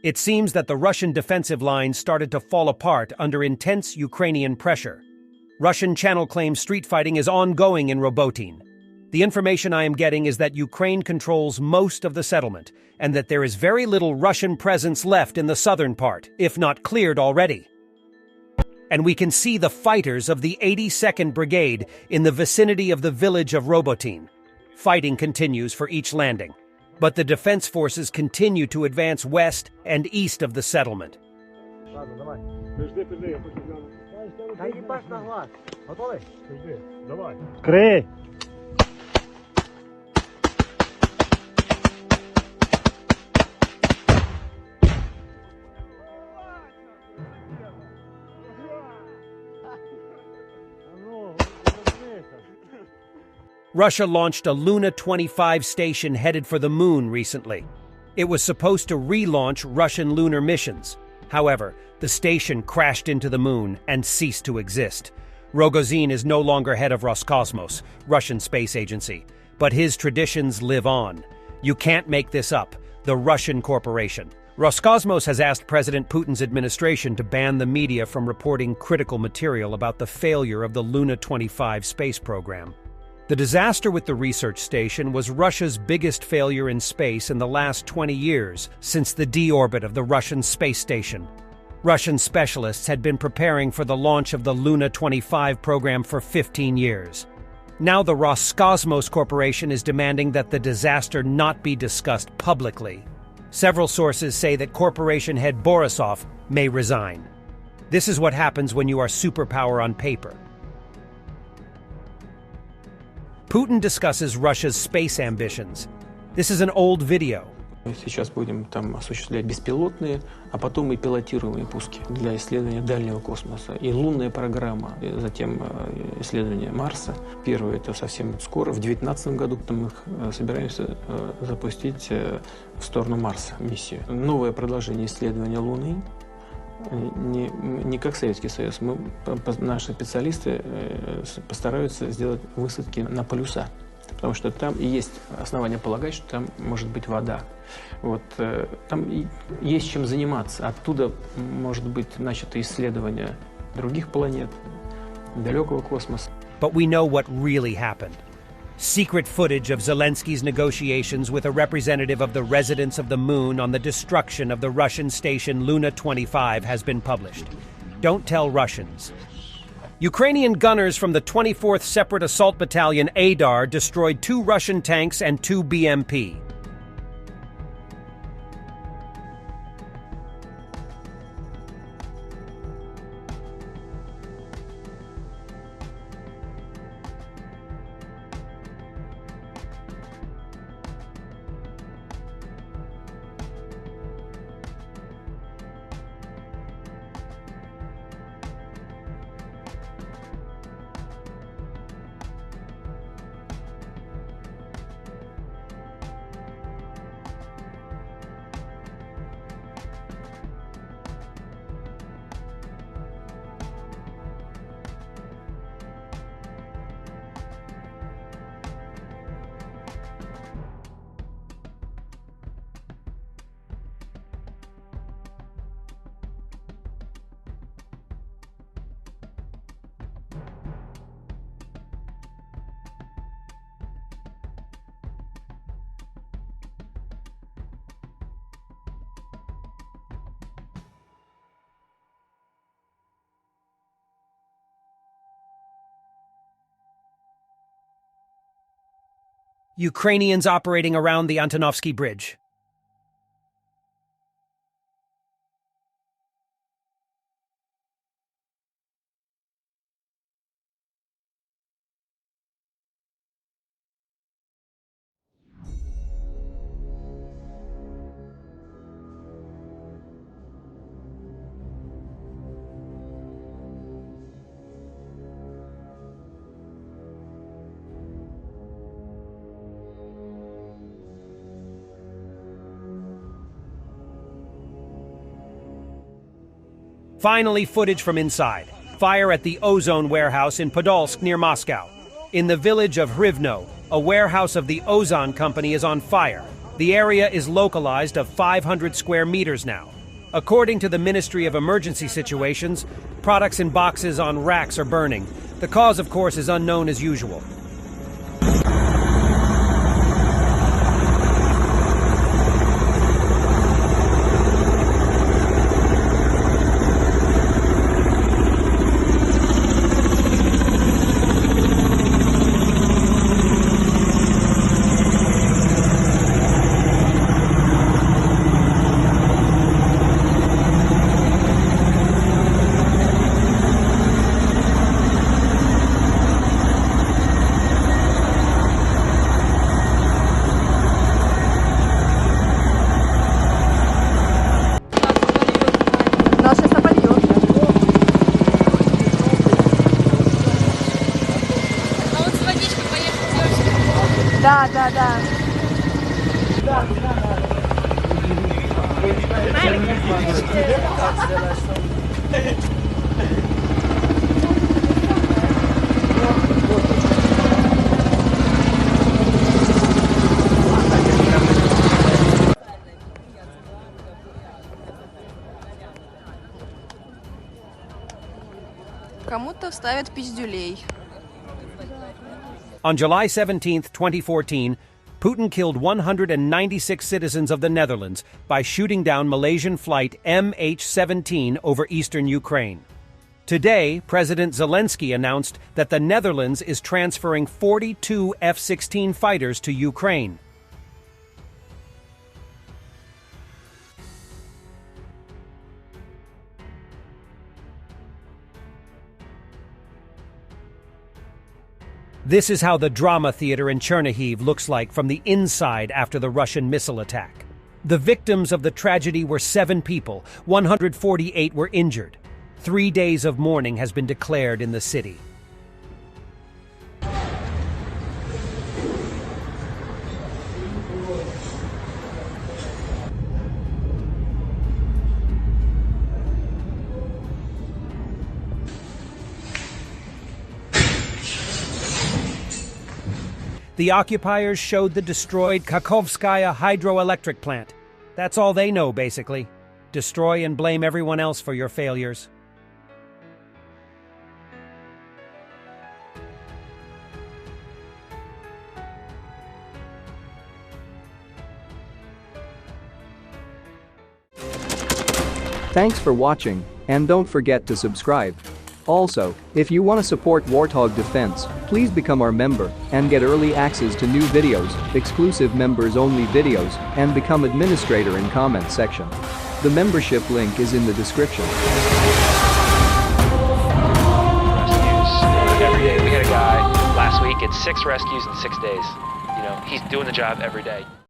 It seems that the Russian defensive lines started to fall apart under intense Ukrainian pressure. Russian channel claims street fighting is ongoing in Robotyne. The information I am getting is that Ukraine controls most of the settlement, and that there is very little Russian presence left in the southern part, if not cleared already. And we can see the fighters of the 82nd Brigade in the vicinity of the village of Robotyne. Fighting continues for each landing, but the defense forces continue to advance west and east of the settlement. Russia launched a LUNA-25 station headed for the moon recently. It was supposed to relaunch Russian lunar missions. However, the station crashed into the moon and ceased to exist. Rogozin is no longer head of Roscosmos, Russian space agency, but his traditions live on. You can't make this up, the Russian corporation. Roscosmos has asked President Putin's administration to ban the media from reporting critical material about the failure of the LUNA-25 space program. The disaster with the research station was Russia's biggest failure in space in the last 20 years since the deorbit of the Russian space station. Russian specialists had been preparing for the launch of the LUNA-25 program for 15 years. Now the Roscosmos Corporation is demanding that the disaster not be discussed publicly. Several sources say that corporation head Borisov may resign. This is what happens when you are superpower on paper. Putin discusses Russia's space ambitions. This is an old video. Сейчас будем там осуществлять беспилотные, а потом и пилотируемые пуски для исследования дальнего космоса. И лунная программа, и затем исследование Марса. Первое это совсем скоро, в 2019 году, мы собираемся запустить в сторону Марса миссию. Новое продолжение исследования Луны. Не как Советский Союз. Наши специалисты постараются сделать высадки на полюса, потому что там и есть основания полагать, что там может быть вода. Вот, там есть чем заниматься. Оттуда может быть начато исследование других планет, далекого космоса. But we know what really happened. Secret footage of Zelensky's negotiations with a representative of the residents of the moon on the destruction of the Russian station LUNA-25 has been published. Don't tell Russians. Ukrainian gunners from the 24th Separate Assault Battalion Adar destroyed 2 Russian tanks and 2 BMP. Ukrainians operating around the Antonovsky Bridge. Finally, footage from inside. fire at the ozone warehouse in Podolsk near Moscow. In the village of Hrivno, a warehouse of the Ozon company is on fire. The area is localized of 500 square meters now. According to the Ministry of Emergency Situations, products in boxes on racks are burning. The cause, of course, is unknown as usual. Да. Кому-то вставят пиздюлей. On July 17, 2014, Putin killed 196 citizens of the Netherlands by shooting down Malaysian flight MH17 over eastern Ukraine. Today, President Zelensky announced that the Netherlands is transferring 42 F-16 fighters to Ukraine. This is how the drama theater in Chernihiv looks like from the inside after the Russian missile attack. The victims of the tragedy were 7 people, 148 were injured. 3 days of mourning has been declared in the city. The occupiers showed the destroyed Kakhovskaya hydroelectric plant. That's all they know, basically. Destroy and blame everyone else for your failures. Thanks for watching, and don't forget to subscribe. Also, if you want to support Warthog Defense, please become our member and get early access to new videos, exclusive members-only videos, and become administrator in comment section. The membership link is in the description. Rescues every day. We had a guy last week, it's 6 rescues in 6 days. You know, he's doing the job every day.